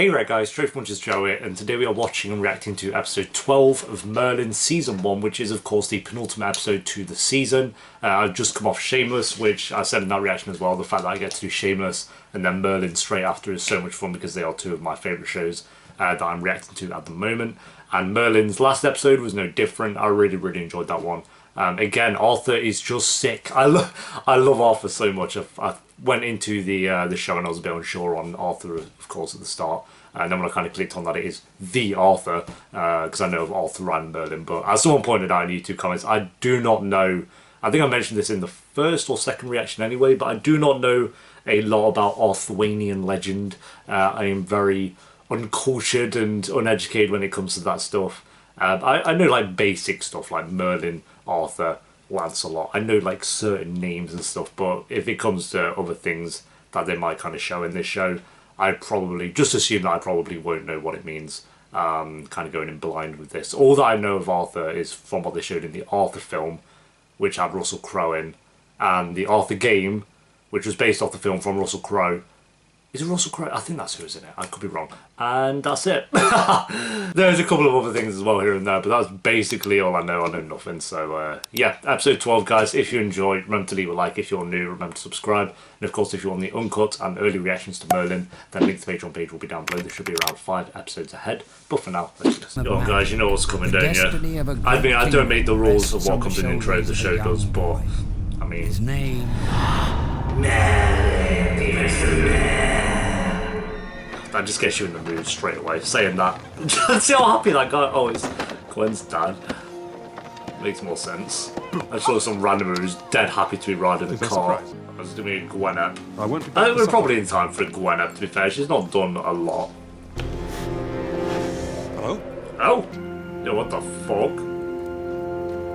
Hey right guys, Trophy Munchers Joe here, and today we are watching and reacting to episode 12 of Merlin Season 1, which is of course the penultimate episode to the season. I've just come off Shameless, which I said in that reaction as well, the fact that I get to do Shameless and then Merlin straight after is so much fun because they are two of my favourite shows that I'm reacting to at the moment. And Merlin's last episode was no different. I really enjoyed that one. Again, Arthur is just sick. I love Arthur so much. I went into the show and I was a bit unsure on Arthur, of course, at the start. And then when I kind of clicked on that, it is the Arthur, because I know of Arthur and Merlin. But as someone pointed out in YouTube comments, I do not know. I think I mentioned this in the first or second reaction anyway, but I do not know a lot about Arthurian legend. I am very uncultured and uneducated when it comes to that stuff. I know like basic stuff like Merlin, Arthur, Lancelot. I know like certain names and stuff, but if it comes to other things that they might kind of show in this show, I probably just assume that I probably won't know what it means. Kind of going in blind with this. All that I know of Arthur is from what they showed in the Arthur film, which had Russell Crowe in, and the Arthur game, which was based off the film from Russell Crowe. Is it Russell Crowe? I think that's who's in it. I could be wrong. And that's it. There's a couple of other things as well here and there, but that's basically all I know. I know nothing. So, yeah, episode 12, guys. If you enjoyed, remember to leave a like. If you're new, remember to subscribe. And, of course, if you want the uncut and early reactions to Merlin, then link to the Patreon page will be down below. There should be around 5 episodes ahead. But for now, let's just... Yo, guys, you know what's coming, don't you? I mean, I don't make the rules of what comes in intro the show does, but, I mean... His name... That just gets you in the mood straight away, saying that. See how happy that guy... Oh, it's Gwen's dad. Makes more sense. I saw some random who's dead happy to be riding the car. I was doing Gwenette. I think we're probably in time for a Gwenette, to be fair. She's not done a lot. Hello? Oh? Yo, what the fuck?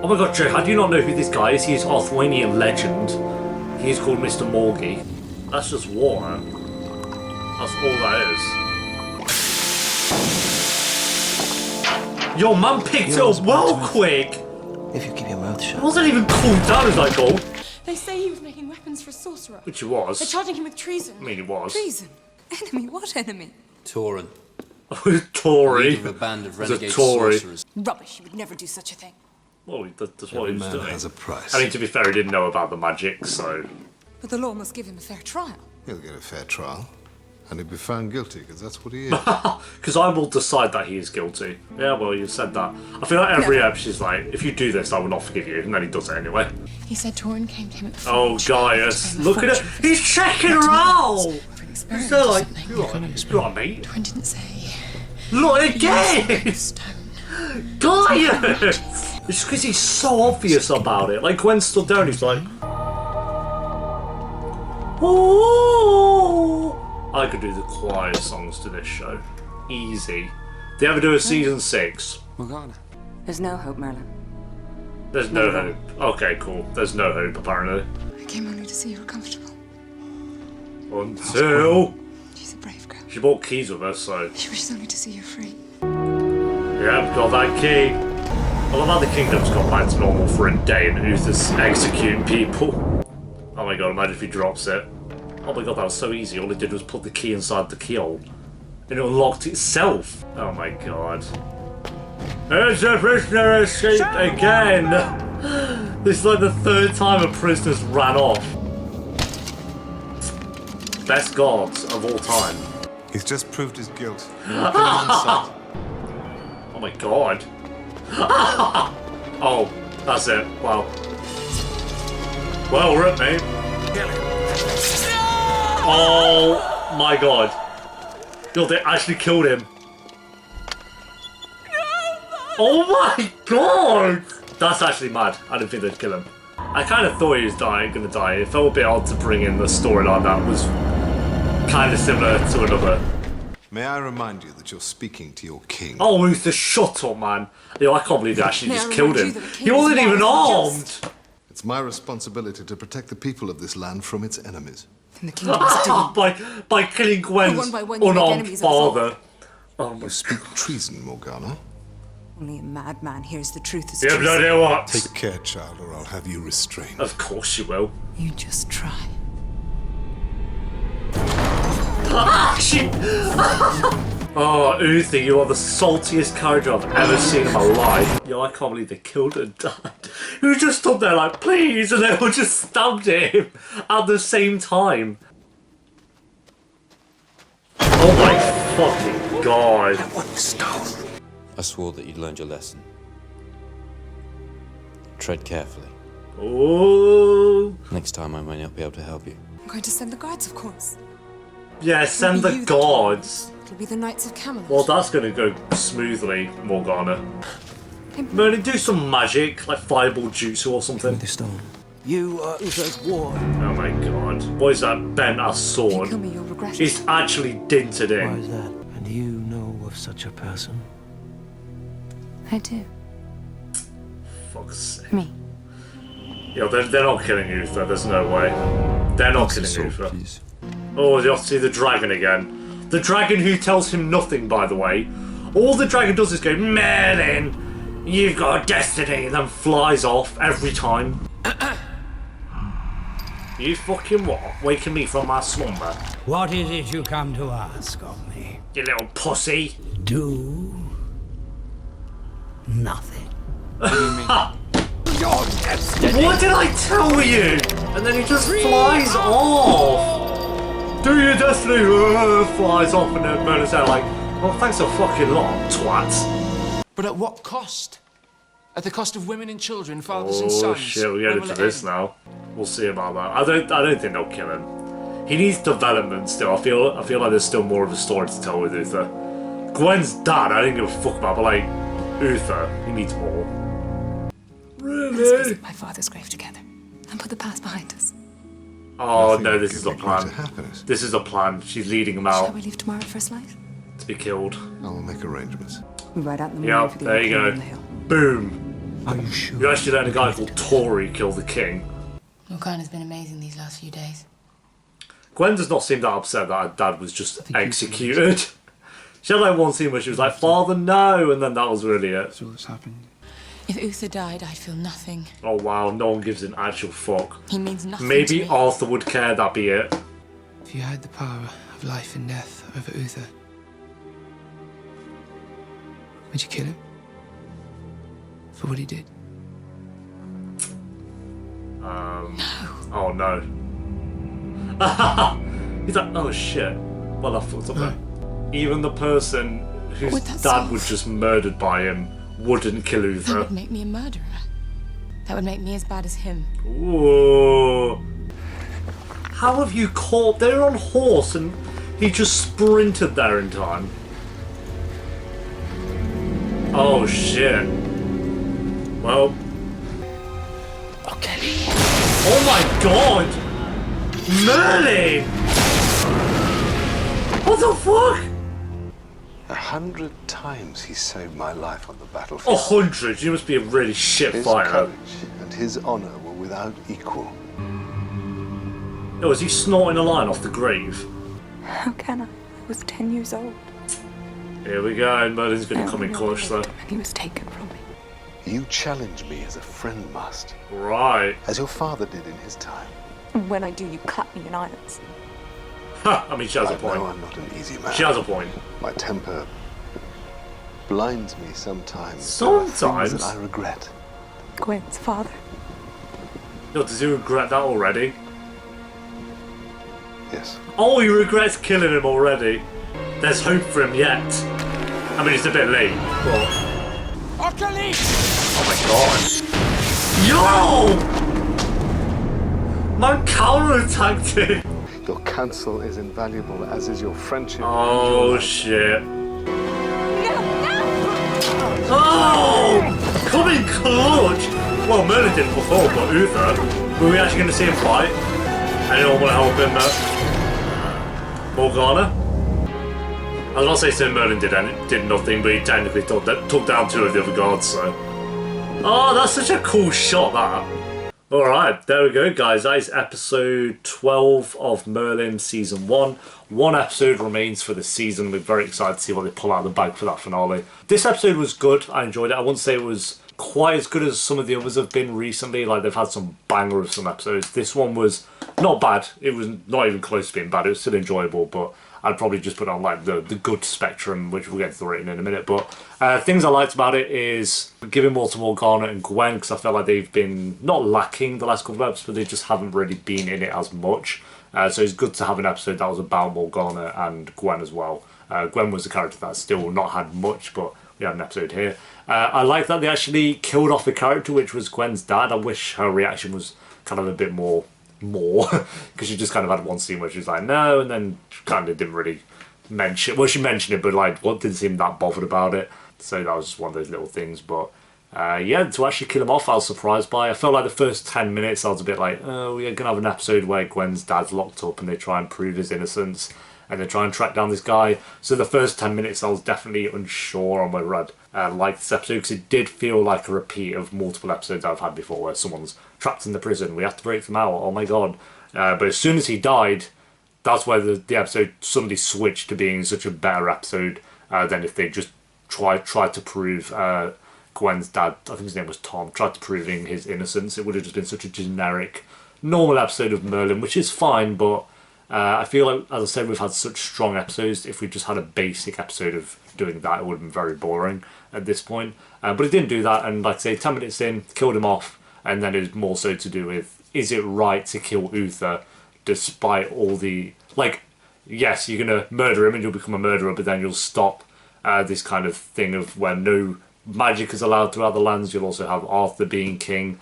Oh my god, Joe, how do you not know who this guy is? He is Arthurian legend. He is called Mr. Morgie. That's just water. That's all that is. Your man picked it up well quick! If you keep your mouth shut. It wasn't even cooled down as I go. They say he was making weapons for a sorcerer. Which he was. They're charging him with treason. I mean, he was. Treason? Enemy? What enemy? Tauren. Tory. Leader of a band of renegade Tory. sorcerers. Rubbish, he would never do such a thing. Well, that's what he was doing. Has a price. I mean, to be fair, he didn't know about the magic, so... But the law must give him a fair trial. He'll get a fair trial. And he'll be found guilty, because that's what he is. Because I will decide that he is guilty. Yeah, well, you said that. I feel like every episode is like, if you do this, I will not forgive you. And then he does it anyway. He said Tauren came to him at the Oh, Gaius, look at it. He's checking her out! He's so like, you alright, mate? Tauren didn't say. Look again! Stone. Gaius! It's because he's so obvious about it. Like, Gwen stood down, he's like... Ooh! I could do the quiet songs to this show. Easy. They ever do a season 6? Morgana. There's no hope, Merlin. There's no hope. Okay, cool. There's no hope, apparently. I came only to see you were comfortable. Until... She's a brave girl. She brought keys with her, so... She wishes only to see you free. Yeah, got that key. I love how the kingdom's gone back to normal for a day and Uther's executing people. Oh my god, imagine if he drops it. Oh my god, that was so easy. All it did was put the key inside the keyhole. And it unlocked itself. Oh my god. There's a prisoner escaped again! This is like the 3rd time a prisoner's ran off. Best guards of all time. He's just proved his guilt. Oh my god. Oh, that's it. Wow. Well, rip, mate. Oh my god. Yo, they actually killed him. Oh my god! That's actually mad. I didn't think they'd kill him. I kind of thought he was gonna die. It felt a bit odd to bring in the storyline that was kind of similar to another. May I remind you that you're speaking to your king? Oh, Uther, shut up, man. Yo, I can't believe they actually just killed him. He wasn't even armed! It's my responsibility to protect the people of this land from its enemies. And the kingdom's doomed. by killing Gwen's One by one, you make unarmed enemies of us all. father. Oh my... You speak treason, Morgana. Only a madman hears the truth as Yeah, treason. bloody what? Take care, child, or I'll have you restrained. Of course you will. You just try. Ah, shit! Oh, Uther, you are the saltiest character I've ever seen in my life. Yo, I can't believe they killed her dad. Who just stood there like, please, and they all just stabbed him at the same time. Oh my fucking god. I swore that you'd learned your lesson. Tread carefully. Oh. Next time I may not be able to help you. I'm going to send the guards, of course. Yeah, send It'll be the you, guards. It'll be the Knights of Camelot. Well, that's gonna go smoothly, Morgana. Merlin, do some magic, like fireball jutsu or something. The stone. You are Uther's ward. Oh my god. What is that bent ass If you sword? kill me, you'll regret it. It's actually dinted Why in. is that? And you know of such a person? I do. Fuck's sake. Me. Yo, they're not killing Uther, there's no way. They're not killing Uther. Please. Oh, you have to see the dragon again. The dragon who tells him nothing, by the way. All the dragon does is go, Merlin, you've got a destiny, and then flies off every time. You fucking what? Waking me from my slumber? What is it you come to ask of me? You little pussy. Do nothing. What did I tell you? And then he just flies off. Do your destiny. Flies off, and then Merlin's there like, well, thanks a fucking lot, twat. But at what cost? At the cost of women and children, fathers and Oh sons. shit, we're getting When into will it this end? now. We'll see about that. I don't think they'll kill him. He needs development still. I feel like there's still more of a story to tell with Uther. Gwen's dad, I didn't give a fuck about, but like Uther, he needs more. Let's Really? visit my father's grave together and put the past behind us. Oh Nothing no, this could is a be greater plan. happiness. This is a plan. She's leading him Shall out we leave tomorrow for a slice? to be killed. I will make arrangements. We ride out in the morning Yep, for the there you old go. king on the hill. Boom. Are you sure? You actually let a guy called Tori kill the king. Morgana's been amazing these last few days. Gwen does not seem that upset that her dad was just executed. She had like one scene where she was like, Father, no! And then that was really it. So what's happened? If Uther died, I'd feel nothing. Oh wow, no one gives an actual fuck. He means nothing to Maybe me. Arthur would care, that'd be it. If you had the power of life and death over Uther, would you kill him? For what he did? Oh no. He's like, oh shit. Well, I fucked up there. Even the person whose Would that dad solve- was just murdered by him wouldn't kill That Uther. would make me a murderer. That would make me as bad as him. Whoa. How have you caught? They're on horse and he just sprinted there in time. Oh shit. Well. Oh my god! Merlin! What the fuck? 100 times he saved my life on the battlefield. 100? You must be a really shit His fighter. courage and his honor were without equal. Oh, is he snorting a line off the grave? How can I? I was 10 years old. Here we go, Merlin's gonna I come in only clutch wanted though. him and he was taken from me. You challenge me as a friend must, Right. as your father did in his time. And when I do, you clap me in irons. Ha! I mean, she has a I know point. I'm not an easy man. She has a point. My temper blinds me sometimes. There are things Sometimes? that I regret. Gwen's father. Yo, does he regret that already? Yes. Oh, he regrets killing him already. There's hope for him yet. I mean, it's a bit late, but... Oh my god! Yo! Man counter-attacked him! Your counsel is invaluable, as is your friendship. Oh shit. Oh! Coming clutch! Well, Merlin didn't before, but Uther. Were we actually going to see him fight? Anyone want to help him, Morgana? I was about to say Merlin did nothing, but he technically took down two of the other guards, so... Oh, that's such a cool shot, that. Alright, there we go, guys. That is episode 12 of Merlin Season 1. One episode remains for the season. We're very excited to see what they pull out of the bag for that finale. This episode was good. I enjoyed it. I wouldn't say it was quite as good as some of the others have been recently. Like, they've had some banger of some episodes. This one was not bad. It was not even close to being bad. It was still enjoyable, but I'd probably just put on like the good spectrum, which we'll get to the rating in a minute. But things I liked about it is giving more to Morgana and Gwen, because I felt like they've been not lacking the last couple of episodes, but they just haven't really been in it as much. So it's good to have an episode that was about Morgana and Gwen as well. Gwen was a character that's still not had much, but we had an episode here. I like that they actually killed off the character, which was Gwen's dad. I wish her reaction was kind of a bit more, because she just kind of had one scene where she was like, no, and then she kind of didn't really mention, well, she mentioned it, but like, didn't seem that bothered about it. So that was just one of those little things, but yeah, to actually kill him off, I was surprised by. I felt like the first 10 minutes, I was a bit like, oh, we're going to have an episode where Gwen's dad's locked up and they try and prove his innocence, and they try and track down this guy. So the first 10 minutes, I was definitely unsure on whether I'd like this episode, because it did feel like a repeat of multiple episodes I've had before, where someone's trapped in the prison, we have to break them out, oh my god. But as soon as he died, that's where the episode suddenly switched to being such a better episode than if they just tried to prove Gwen's dad, I think his name was Tom, tried to proving his innocence. It would have just been such a generic, normal episode of Merlin, which is fine, but I feel like, as I said, we've had such strong episodes. If we just had a basic episode of doing that, it would have been very boring at this point. But it didn't do that, and like I say, 10 minutes in, killed him off, and then it was more so to do with, is it right to kill Uther despite all the, like, yes, you're going to murder him and you'll become a murderer, but then you'll stop this kind of thing of where no magic is allowed throughout the lands. You'll also have Arthur being king,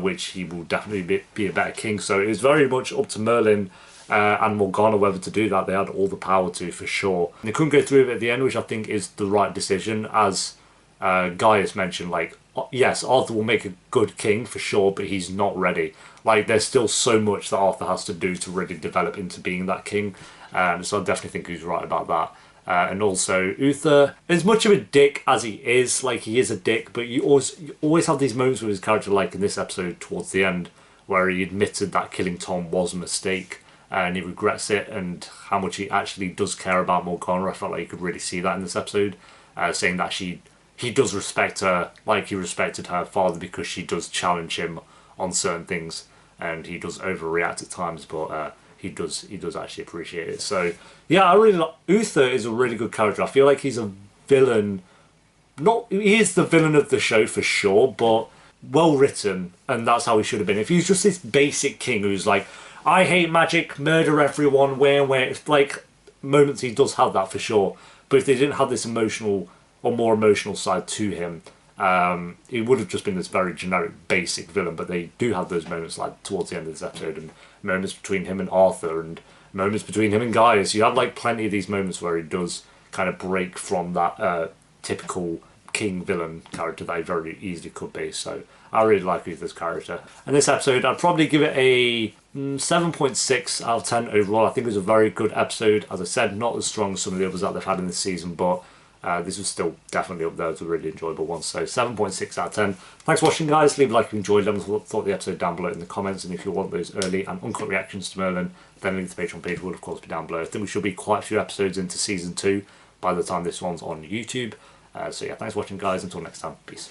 which he will definitely be a better king. So it was very much up to Merlin and Morgana whether to do that. They had all the power to, for sure. And they couldn't go through with it at the end, which I think is the right decision. As Gaius mentioned, like, yes, Arthur will make a good king for sure, but he's not ready. Like, there's still so much that Arthur has to do to really develop into being that king. So I definitely think he's right about that. And also, Uther, as much of a dick as he is, like, he is a dick, but you always have these moments with his character, like in this episode towards the end, where he admitted that killing Tom was a mistake, and he regrets it, and how much he actually does care about Morgana. I felt like you could really see that in this episode, saying that he does respect her, like he respected her father, because she does challenge him on certain things, and he does overreact at times, but he does actually appreciate it. So yeah, I really like Uther. Is a really good character. I feel like he's a villain. He is the villain of the show for sure, but well written, and that's how he should have been. If he's just this basic king who's like, I hate magic, murder everyone, where it's like moments he does have that for sure. But if they didn't have this emotional or more emotional side to him, it would have just been this very generic, basic villain. But they do have those moments, like towards the end of this episode, and moments between him and Arthur, and moments between him and Gaius. You have like plenty of these moments where he does kind of break from that typical king villain character that he very easily could be. So I really like Uther's character. And this episode, I'd probably give it a 7.6 out of 10 overall. I think it was a very good episode. As I said, not as strong as some of the others that they've had in this season, but this was still definitely up there. It was a really enjoyable one. So 7.6 out of 10. Thanks for watching, guys. Leave a like if you enjoyed them. Thought the episode down below in the comments. And if you want those early and uncut reactions to Merlin, then link to the Patreon page will of course be down below. I think we should be quite a few episodes into season 2 by the time this one's on YouTube. So yeah, thanks for watching, guys. Until next time, peace.